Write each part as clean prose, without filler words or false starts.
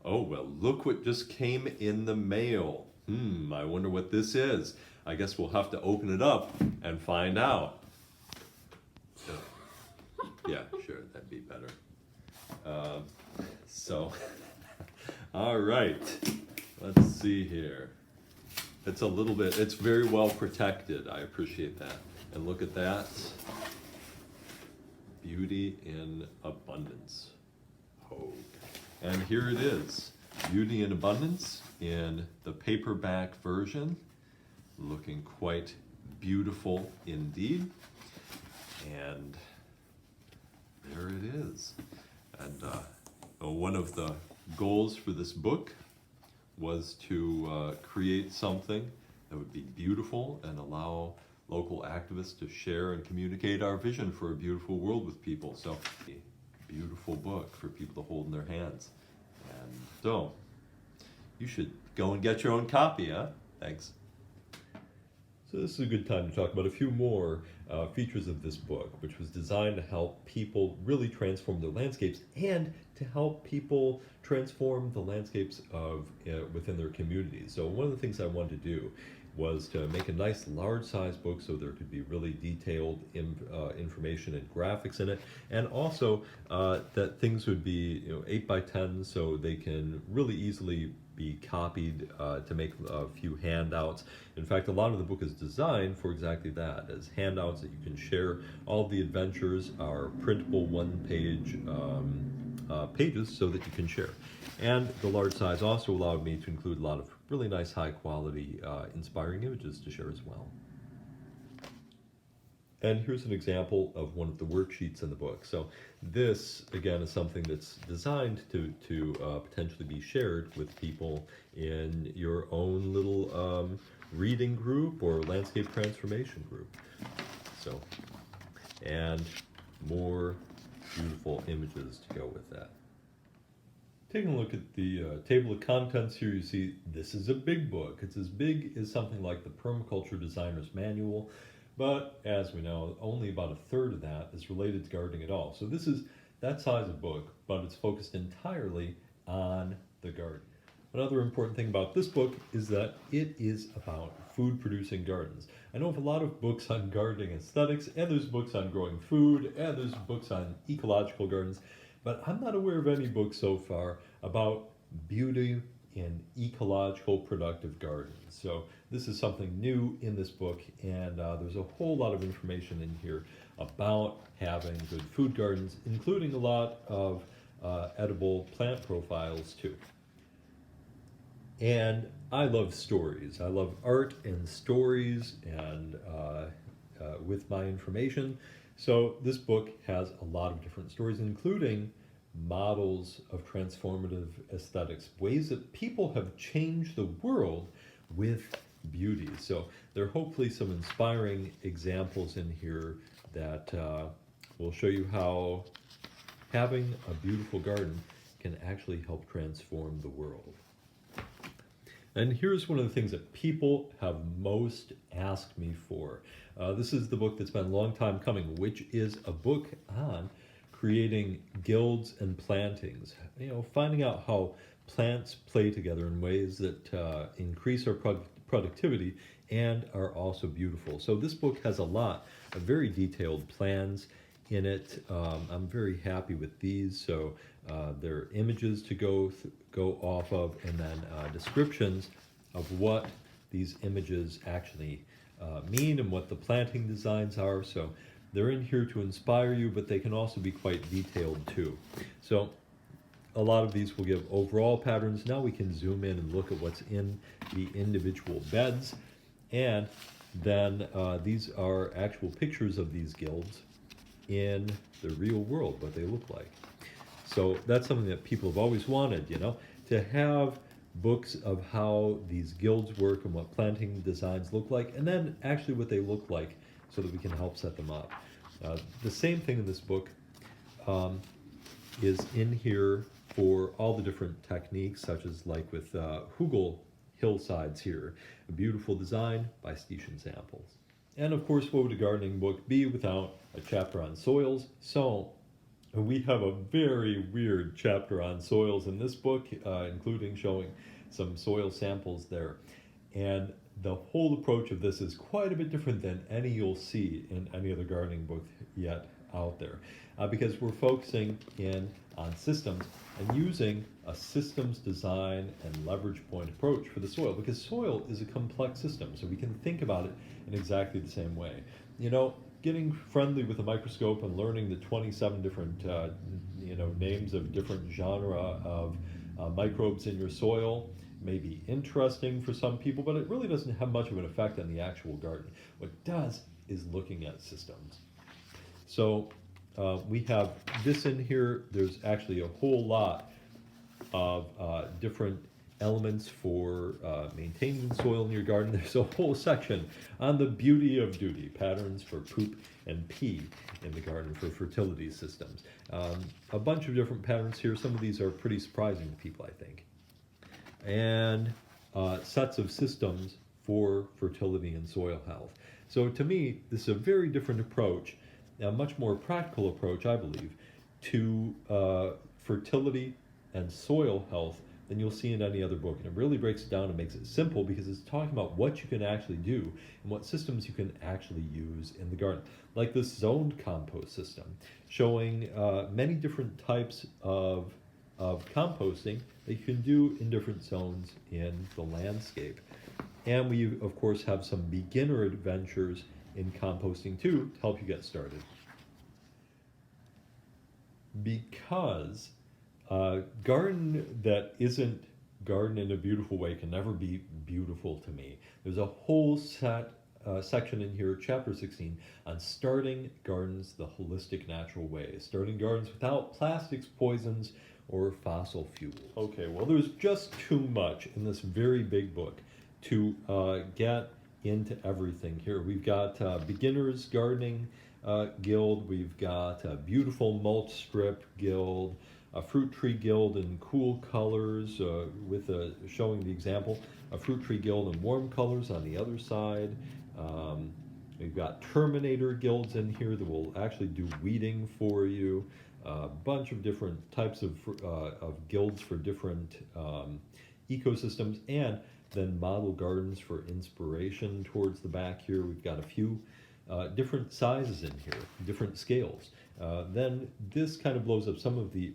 Oh, well, look what just came in the mail. I wonder what this is. I guess we'll have to open it up and find out. Yeah, sure, that'd be better. So, all right, let's see here. It's a little bit, it's very well protected. I appreciate that. And look at that. Beauty in abundance. Oh. And here it is. Beauty in abundance in the paperback version. Looking quite beautiful indeed. And there it is. And one of the goals for this book was to create something that would be beautiful and allow local activists to share and communicate our vision for a beautiful world with people. So, a beautiful book for people to hold in their hands. And so, you should go and get your own copy, huh? Thanks. So this is a good time to talk about a few more features of this book, which was designed to help people really transform their landscapes and to help people transform the landscapes of within their communities. So one of the things I wanted to do was to make a nice large size book so there could be really detailed information and graphics in it, and also that things would be 8 by 10 so they can really easily be copied to make a few handouts. In fact, a lot of the book is designed for exactly that, as handouts that you can share. All of the adventures are printable one-page pages so that you can share. And the large size also allowed me to include a lot of really nice, high-quality, inspiring images to share as well. And here's an example of one of the worksheets in the book. So this, again, is something that's designed to potentially be shared with people in your own little reading group or landscape transformation group. So, and more beautiful images to go with that. Taking a look at the table of contents here, you see this is a big book. It's as big as something like the Permaculture Designer's Manual, but as we know, only about a third of that is related to gardening at all. So this is that size of book, but it's focused entirely on the garden. Another important thing about this book is that it is about food-producing gardens. I know of a lot of books on gardening aesthetics, and there's books on growing food, and there's books on ecological gardens, but I'm not aware of any books so far about beauty in ecological productive gardens. So this is something new in this book, and there's a whole lot of information in here about having good food gardens, including a lot of edible plant profiles too. And I love stories. I love art and stories and with my information. So this book has a lot of different stories, including models of transformative aesthetics, ways that people have changed the world with beauty. So there are hopefully some inspiring examples in here that will show you how having a beautiful garden can actually help transform the world. And here's one of the things that people have most asked me for. This is the book that's been a long time coming, which is a book on creating guilds and plantings. Finding out how plants play together in ways that increase our productivity and are also beautiful. So this book has a lot of very detailed plans in it. I'm very happy with these. So there are images to go off of, and then descriptions of what these images actually mean and what the planting designs are. So they're in here to inspire you, but they can also be quite detailed too. So a lot of these will give overall patterns. Now we can zoom in and look at what's in the individual beds. And then these are actual pictures of these guilds in the real world, what they look like. So that's something that people have always wanted, to have books of how these guilds work and what planting designs look like, and then actually what they look like so that we can help set them up. The same thing in this book is in here for all the different techniques, such as like with Hugel hillsides here, a beautiful design by Stetian Samples. And of course, what would a gardening book be without a chapter on soils? So And we have a very weird chapter on soils in this book, including showing some soil samples there. And the whole approach of this is quite a bit different than any you'll see in any other gardening book yet out there, because we're focusing in on systems and using a systems design and leverage point approach for the soil, because soil is a complex system, so we can think about it in exactly the same way. You know, getting friendly with a microscope and learning the 27 different names of different genre of microbes in your soil may be interesting for some people, but it really doesn't have much of an effect on the actual garden. What it does is looking at systems. So we have this in here. There's actually a whole lot of different elements for maintaining the soil in your garden. There's a whole section on the beauty of duty, patterns for poop and pee in the garden for fertility systems. A bunch of different patterns here. Some of these are pretty surprising to people, I think. And sets of systems for fertility and soil health. So to me, this is a very different approach, a much more practical approach, I believe, to fertility and soil health than you'll see in any other book. And it really breaks it down and makes it simple because it's talking about what you can actually do and what systems you can actually use in the garden. Like this zoned compost system, showing many different types of composting that you can do in different zones in the landscape. And we, of course, have some beginner adventures in composting too to help you get started. Because garden that isn't garden in a beautiful way can never be beautiful to me. There's a whole section in here, chapter 16, on starting gardens the holistic natural way, starting gardens without plastics, poisons, or fossil fuels. Okay, well, there's just too much in this very big book to get into everything here. We've got beginners gardening guild, we've got a beautiful mulch strip guild, a fruit tree guild in cool colors with showing the example, a fruit tree guild in warm colors on the other side. We've got terminator guilds in here that will actually do weeding for you. A bunch of different types of guilds for different ecosystems, and then model gardens for inspiration towards the back here. We've got a few different sizes in here, different scales. Then this kind of blows up some of the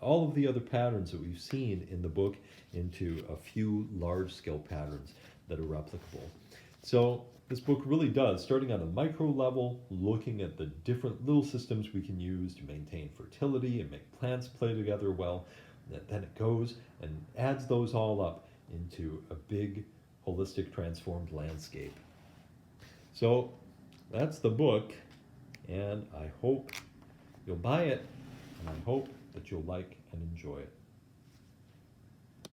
all of the other patterns that we've seen in the book into a few large-scale patterns that are replicable. So this book really does, starting on a micro level, looking at the different little systems we can use to maintain fertility and make plants play together well. Then it goes and adds those all up into a big, holistic, transformed landscape. So that's the book, and I hope you'll buy it, and I hope that you'll like and enjoy it.